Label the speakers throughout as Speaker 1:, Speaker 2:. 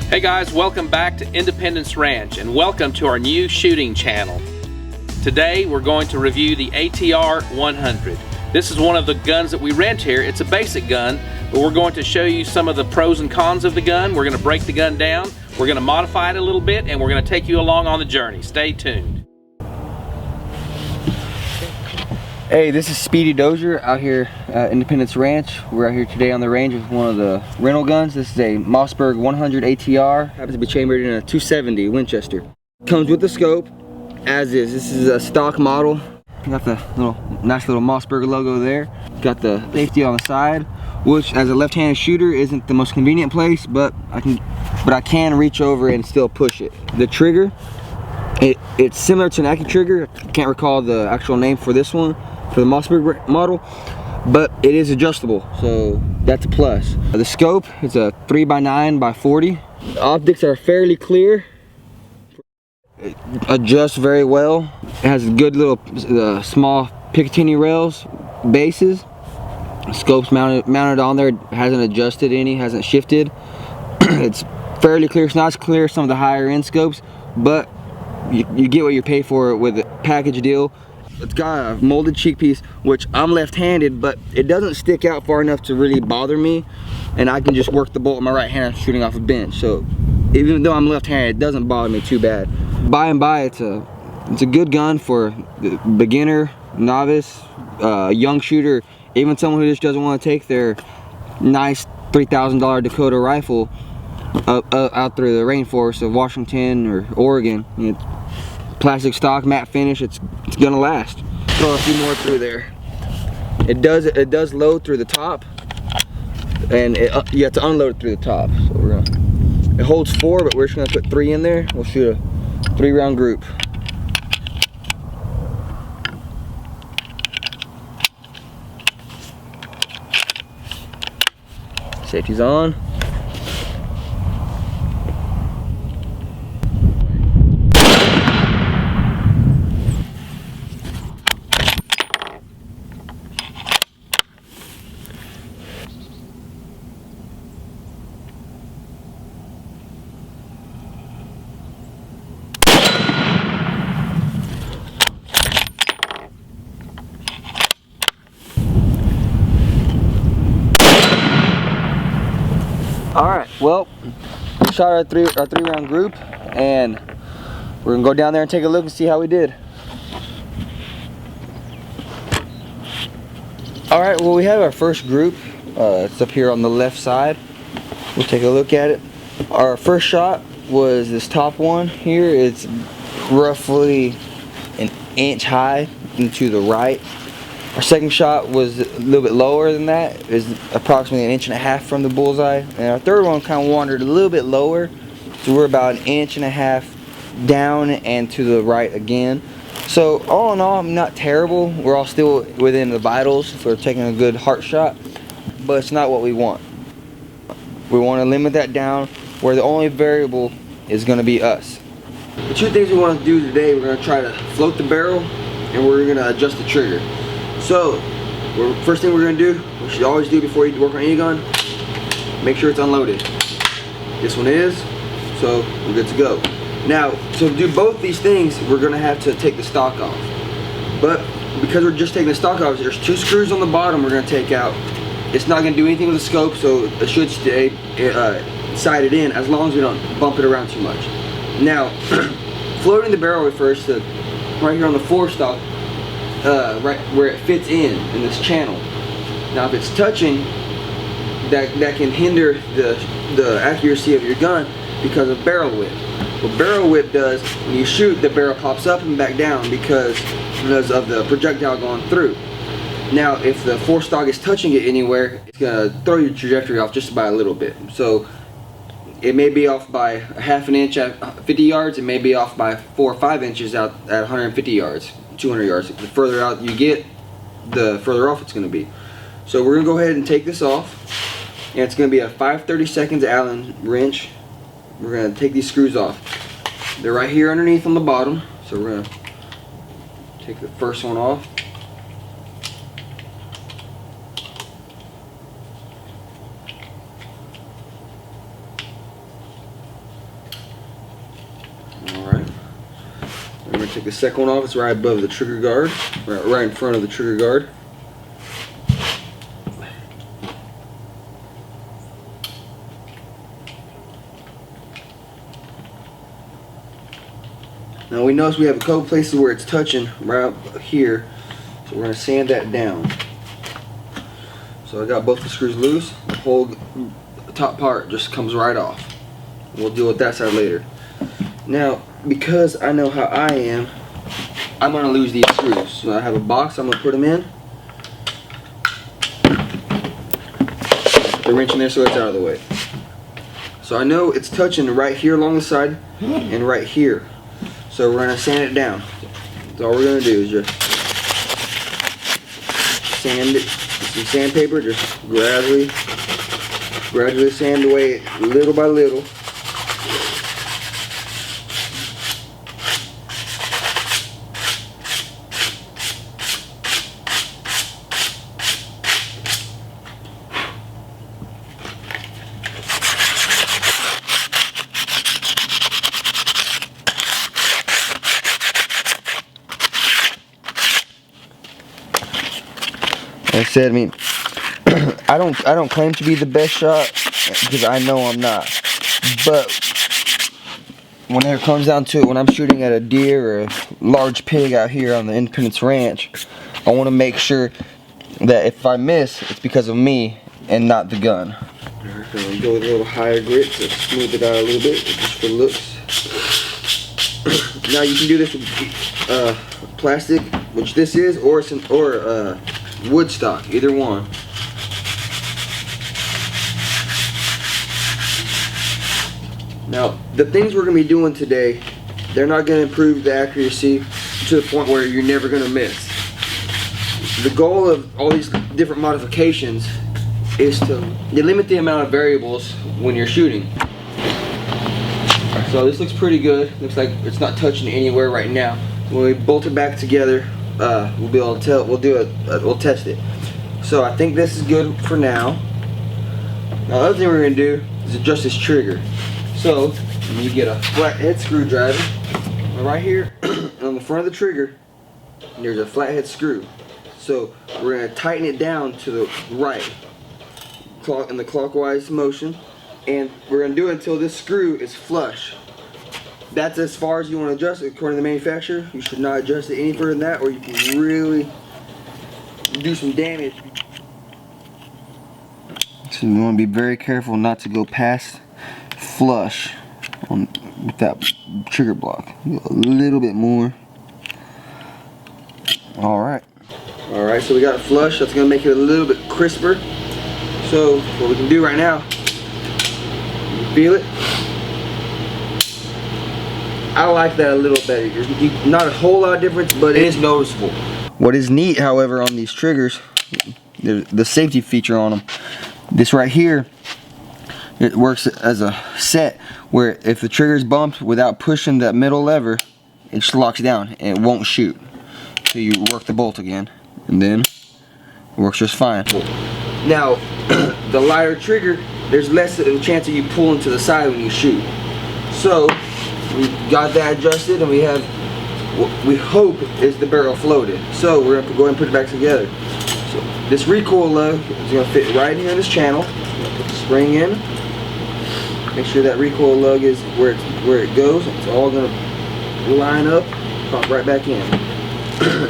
Speaker 1: Hey guys, welcome back to Independence Ranch and welcome to our new shooting channel. Today we're going to review the ATR 100. This is one of the guns that we rent here. It's a basic gun, but we're going to show you some of the pros and cons of the gun. We're going to break the gun down, we're going to modify it a little bit, and we're going to take you along on the journey. Stay tuned.
Speaker 2: Hey, this is Speedy Dozier out here at Independence Ranch. We're out here today on the range with one of the rental guns. This is a Mossberg 100 ATR. Happens to be chambered in a 270 Winchester. Comes with the scope, as is. This is a stock model. Got the nice little Mossberg logo there. Got the safety on the side, which as a left-handed shooter isn't the most convenient place, but I can reach over and still push it. The trigger, it's similar to an Aki trigger. I can't recall the actual name for this one, for the Mossberg model, but it is adjustable, so that's a plus. The scope is a 3x9x40. The optics are fairly clear. It adjusts very well. It has good little small Picatinny rails, bases. The scope's mounted on there. It hasn't adjusted any, hasn't shifted. It's fairly clear. It's not as clear as some of the higher end scopes, but you get what you pay for with the package deal. It's got a molded cheek piece, which I'm left-handed, but it doesn't stick out far enough to really bother me, and I can just work the bolt with my right hand shooting off a bench. So even though I'm left-handed, it doesn't bother me too bad. By and by, it's a good gun for the beginner, novice, young shooter, even someone who just doesn't want to take their nice $3,000 Dakota rifle out through the rainforest of Washington or Oregon. It's plastic stock, matte finish. It's gonna last. Throw a few more through there. It does load through the top, and you have to unload it through the top. So it holds 4, but we're just gonna put 3 in there. We'll shoot a 3-round group. Safety's on. Alright, well, we shot our 3-round group, and we're gonna go down there and take a look and see how we did. Alright, well, we have our first group. It's up here on the left side. We'll take a look at it. Our first shot was this top one here. It's roughly an inch high into the right. Our second shot was a little bit lower than that. It was approximately 1.5 inches from the bullseye. And our third one kind of wandered a little bit lower. So we're about 1.5 inches down and to the right again. So all in all, not terrible. We're all still within the vitals for taking a good heart shot, but it's not what we want. We want to limit that down where the only variable is going to be us. The 2 things we want to do today, we're going to try to float the barrel, and we're going to adjust the trigger. So, first thing we're going to do, we should always do before you work on any gun, make sure it's unloaded. This one is, so we're good to go. Now, to do both these things, we're going to have to take the stock off. But because we're just taking the stock off, there's 2 screws on the bottom we're going to take out. It's not going to do anything with the scope, so it should stay sighted in as long as we don't bump it around too much. Now, floating the barrel first, right here on the forestock, right where it fits in this channel. Now if it's touching, that can hinder the accuracy of your gun because of barrel whip. What barrel whip does, when you shoot, the barrel pops up and back down because of the projectile going through. Now if the forestock is touching it anywhere, it's going to throw your trajectory off just by a little bit. So it may be off by 1/2 inch at 50 yards, it may be off by 4 or 5 inches out at 150 yards. 200 yards. The further out you get, the further off it's going to be. So we're going to go ahead and take this off, and it's going to be a 5/32 Allen wrench. We're going to take these screws off. They're right here underneath on the bottom, so we're going to take the first one off. Alright. I'm going to take the second one off. It's right above the trigger guard. Right in front of the trigger guard. Now we notice we have a couple places where it's touching right up here. So we're going to sand that down. So I got both the screws loose. The whole top part just comes right off. We'll deal with that side later. Now, because I know how I am, I'm going to lose these screws. So I have a box, I'm going to put them in. The wrench in there so it's out of the way. So I know it's touching right here along the side and right here. So we're going to sand it down. That's all we're going to do is just sand it. Some sandpaper, just gradually sand away little by little. Like I said, I mean, I don't claim to be the best shot because I know I'm not. But when it comes down to it, when I'm shooting at a deer or a large pig out here on the Independence Ranch, I want to make sure that if I miss, it's because of me and not the gun. Alright, so I'm gonna go with a little higher grit to smooth it out a little bit, just for looks. Now you can do this with plastic, which this is, or wood stock, either one. Now, the things we're going to be doing today, they're not going to improve the accuracy to the point where you're never going to miss. The goal of all these different modifications is to limit the amount of variables when you're shooting. So this looks pretty good. Looks like it's not touching anywhere right now. When we bolt it back together, we'll be able to tell. We'll test it. So I think this is good for now. Now the other thing we're going to do is adjust this trigger. So you get a flathead screwdriver right here on the front of the trigger. There's a flathead screw. So we're going to tighten it down to the right, in the clockwise motion, and we're going to do it until this screw is flush. That's as far as you want to adjust it according to the manufacturer. You should not adjust it any further than that, or you can really do some damage. So you want to be very careful not to go past flush with that trigger block. A little bit more. Alright, so we got it flush. That's going to make it a little bit crisper. So what we can do right now, you feel it? I like that a little better. Not a whole lot of difference, but it is noticeable. What is neat, however, on these triggers, the safety feature on them, this right here, it works as a set where if the trigger is bumped without pushing that middle lever, it just locks down and it won't shoot. So you work the bolt again, and then it works just fine. Now, the lighter trigger, there's less of a chance of you pulling to the side when you shoot. So we got that adjusted, and we have what we hope is the barrel floated. So we're going to go ahead and put it back together. So this recoil lug is going to fit right here in this channel. Put the spring in. Make sure that recoil lug is where it goes. It's all going to line up, pop right back in.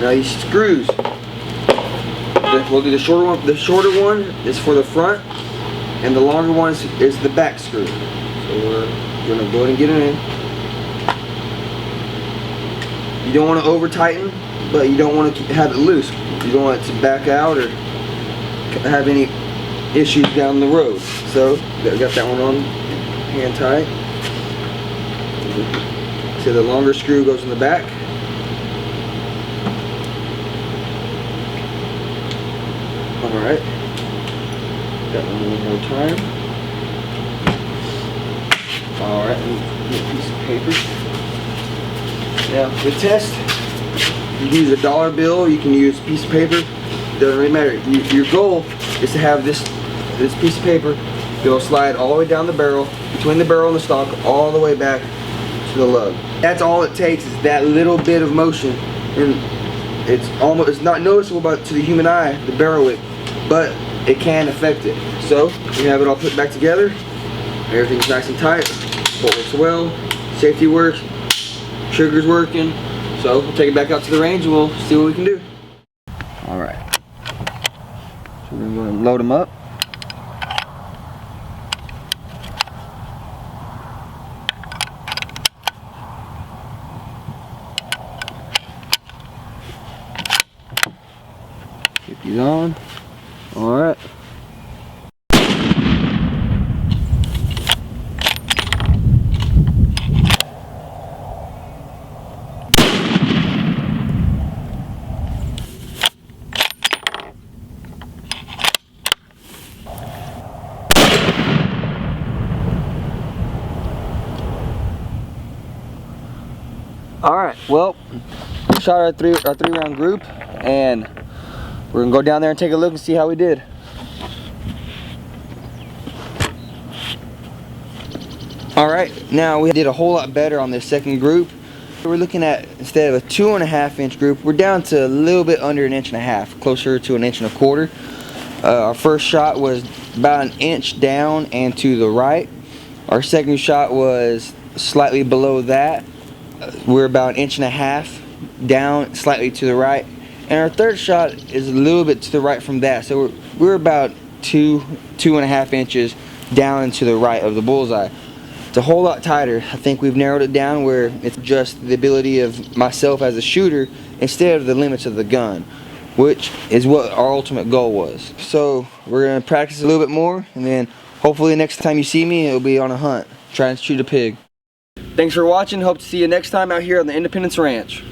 Speaker 2: Now these screws, we'll do the shorter one. The shorter one is for the front, and the longer one is the back screw. So we're going to go ahead and get it in. You don't want to over tighten, but you don't want to have it loose. You don't want it to back out or have any issues down the road. So got that one on hand tight. So the longer screw goes in the back. Alright. Got one more time. Alright, and a piece of paper. Now, the test, you can use a dollar bill, you can use a piece of paper, doesn't really matter. Your goal is to have this piece of paper go slide all the way down the barrel, between the barrel and the stock, all the way back to the lug. That's all it takes, is that little bit of motion, and it's not noticeable to the human eye, the barrel wick, but it can affect it. So we have it all put back together. Everything's nice and tight. Bolt works well. Safety works. Trigger's working. So we'll take it back out to the range and we'll see what we can do. All right. So we're going to load them up. Get these on. All right. All right. Well, we shot our three round group, and we're gonna go down there and take a look and see how we did. Alright, now we did a whole lot better on this second group. We're looking at, instead of a 2.5 inch group, we're down to a little bit under 1.5 inches, closer to 1.25 inches. Our first shot was about 1 inch down and to the right. Our second shot was slightly below that. We're about 1.5 inches down, slightly to the right. And our third shot is a little bit to the right from that. So we're about 2.5 inches down and to the right of the bullseye. It's a whole lot tighter. I think we've narrowed it down where it's just the ability of myself as a shooter instead of the limits of the gun, which is what our ultimate goal was. So we're going to practice a little bit more, and then hopefully next time you see me, it'll be on a hunt, trying to shoot a pig. Thanks for watching. Hope to see you next time out here on the Independence Ranch.